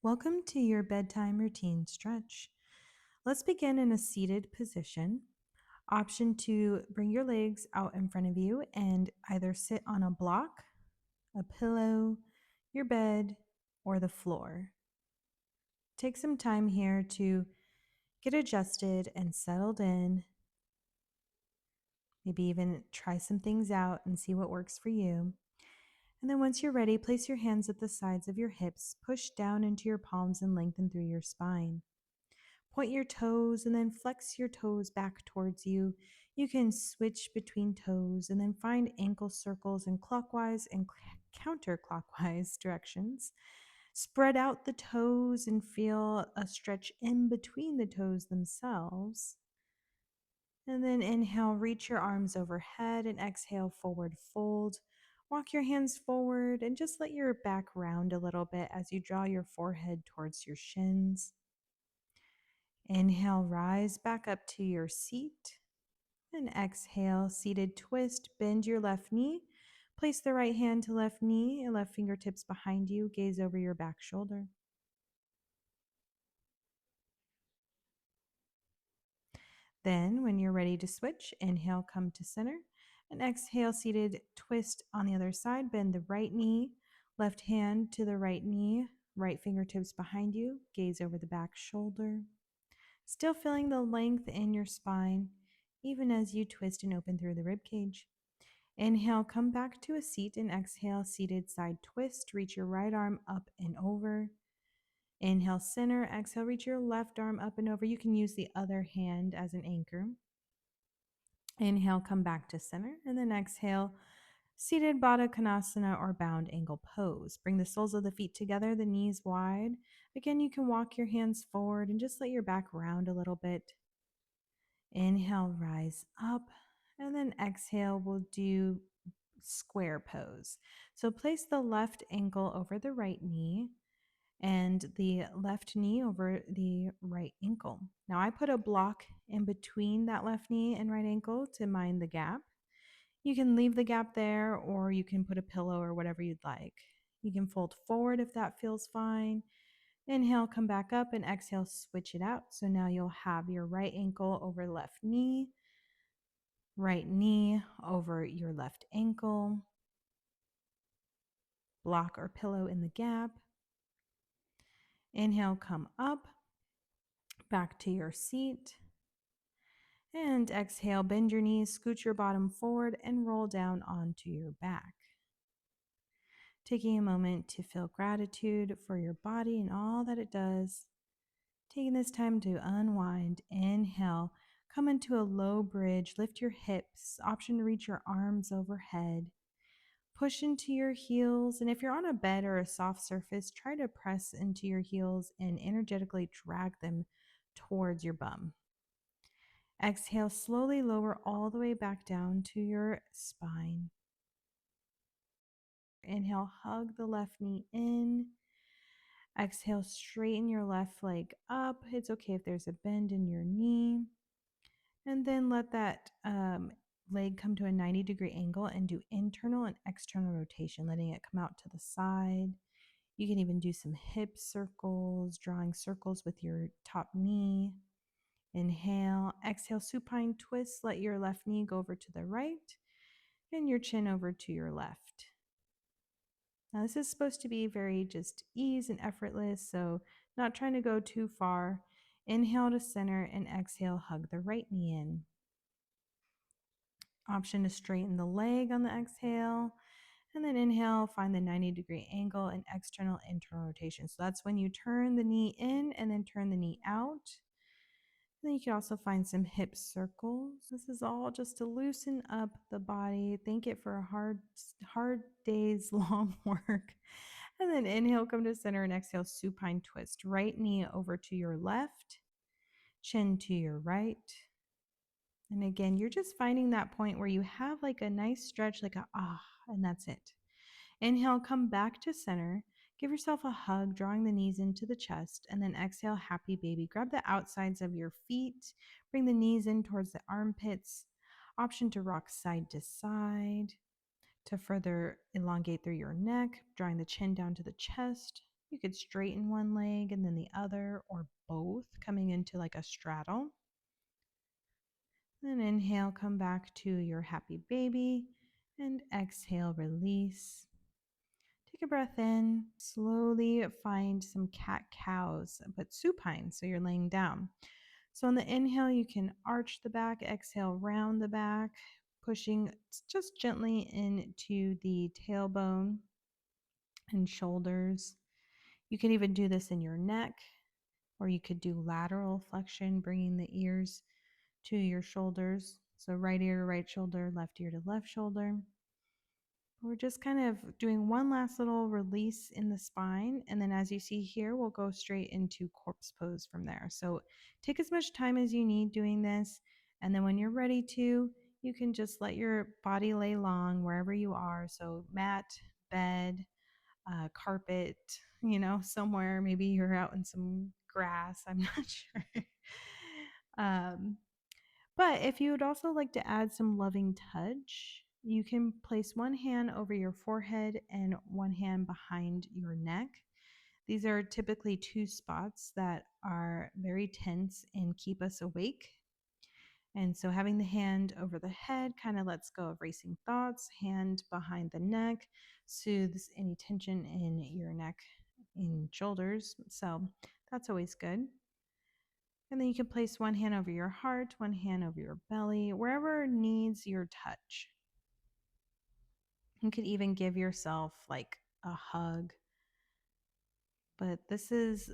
Welcome to your bedtime routine stretch. Let's begin in a seated position. Option 2, bring your legs out in front of you and either sit on a block, a pillow, your bed, or the floor. Take some time here to get adjusted and settled in. Maybe even try some things out and see what works for you. And then once you're ready, place your hands at the sides of your hips, push down into your palms and lengthen through your spine. Point your toes and then flex your toes back towards you. You can switch between toes and then find ankle circles in clockwise and counterclockwise directions. Spread out the toes and feel a stretch in between the toes themselves. And then inhale, reach your arms overhead and exhale, forward fold. Walk your hands forward and just let your back round a little bit as you draw your forehead towards your shins. Inhale, rise back up to your seat. And exhale, seated twist, bend your left knee. Place the right hand to left knee and left fingertips behind you. Gaze over your back shoulder. Then, when you're ready to switch, inhale, come to center. And exhale, seated twist on the other side. Bend the right knee, left hand to the right knee, right fingertips behind you. Gaze over the back shoulder. Still feeling the length in your spine, even as you twist and open through the rib cage. Inhale, come back to a seat and exhale, seated side twist. Reach your right arm up and over. Inhale, center. Exhale, reach your left arm up and over. You can use the other hand as an anchor. Inhale, come back to center. And then exhale, seated Baddha Konasana or bound angle pose. Bring the soles of the feet together, the knees wide. Again, you can walk your hands forward and just let your back round a little bit. Inhale, rise up. And then exhale, we'll do square pose. So place the left ankle over the right knee and the left knee over the right ankle. Now I put a block in between that left knee and right ankle to mind the gap. You can leave the gap there or you can put a pillow or whatever you'd like. You can fold forward if that feels fine. Inhale, come back up and exhale, switch it out. So now you'll have your right ankle over left knee, right knee over your left ankle, block or pillow in the gap. Inhale, come up, back to your seat. And exhale, bend your knees, scoot your bottom forward, and roll down onto your back. Taking a moment to feel gratitude for your body and all that it does. Taking this time to unwind. Inhale, come into a low bridge, lift your hips, option to reach your arms overhead. Push into your heels, and if you're on a bed or a soft surface, try to press into your heels and energetically drag them towards your bum. Exhale, slowly lower all the way back down to your spine. Inhale, hug the left knee in. Exhale, straighten your left leg up. It's okay if there's a bend in your knee. And then let that leg come to a 90-degree angle and do internal and external rotation, letting it come out to the side. You can even do some hip circles, drawing circles with your top knee. Inhale, exhale, supine twist. Let your left knee go over to the right and your chin over to your left. Now, this is supposed to be very just ease and effortless, so not trying to go too far. Inhale to center and exhale, hug the right knee in. Option to straighten the leg on the exhale. And then inhale, find the 90-degree angle and external internal rotation. So that's when you turn the knee in and then turn the knee out. And then you can also find some hip circles. This is all just to loosen up the body. Thank it for a hard day's long work. And then inhale, come to center and exhale, supine twist. Right knee over to your left, chin to your right. And again, you're just finding that point where you have like a nice stretch, like and that's it. Inhale, come back to center. Give yourself a hug, drawing the knees into the chest, and then exhale, happy baby. Grab the outsides of your feet, bring the knees in towards the armpits. Option to rock side to side to further elongate through your neck, drawing the chin down to the chest. You could straighten one leg and then the other, or both, coming into like a straddle. Then inhale, come back to your happy baby, and exhale, release. Take a breath in, slowly find some cat cows, but supine, so you're laying down. So on the inhale, you can arch the back, exhale, round the back, pushing just gently into the tailbone and shoulders. You can even do this in your neck, or you could do lateral flexion, bringing the ears to your shoulders. So right ear to right shoulder, left ear to left shoulder. We're just kind of doing one last little release in the spine. And then as you see here, we'll go straight into corpse pose from there. So take as much time as you need doing this. And then when you're ready to, you can just let your body lay long wherever you are. So mat, bed, carpet, somewhere. Maybe you're out in some grass. I'm not sure. um, but if you would also like to add some loving touch, you can place one hand over your forehead and one hand behind your neck. These are typically two spots that are very tense and keep us awake. And so having the hand over the head kind of lets go of racing thoughts, hand behind the neck soothes any tension in your neck and shoulders. So that's always good. And then you can place one hand over your heart, one hand over your belly, wherever needs your touch. You could even give yourself like a hug. But this is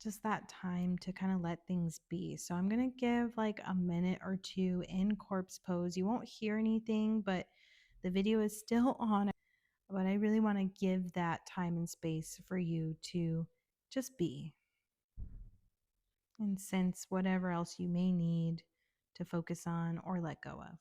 just that time to kind of let things be. So I'm going to give like a minute or two in corpse pose. You won't hear anything, but the video is still on. But I really want to give that time and space for you to just be and sense whatever else you may need to focus on or let go of.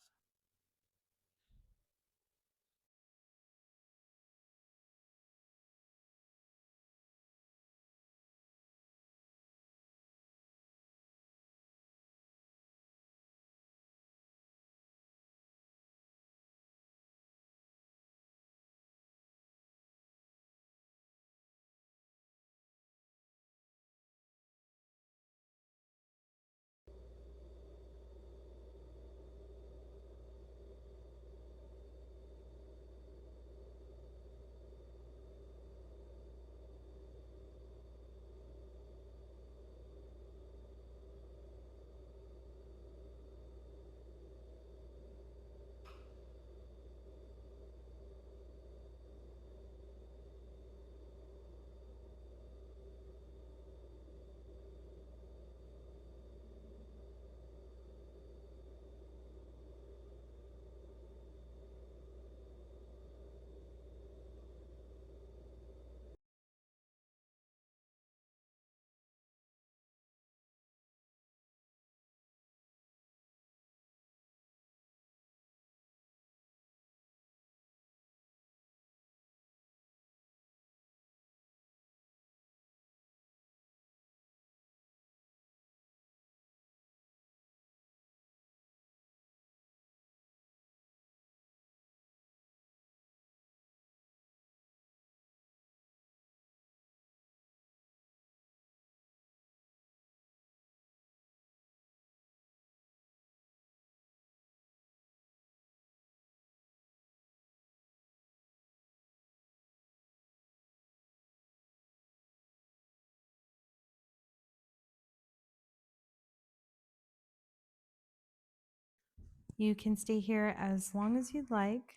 You can stay here as long as you'd like,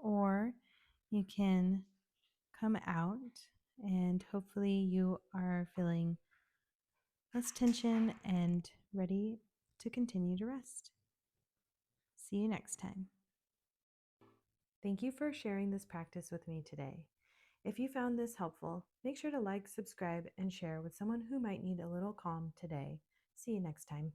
or you can come out, and hopefully, you are feeling less tension and ready to continue to rest. See you next time. Thank you for sharing this practice with me today. If you found this helpful, make sure to like, subscribe, and share with someone who might need a little calm today. See you next time.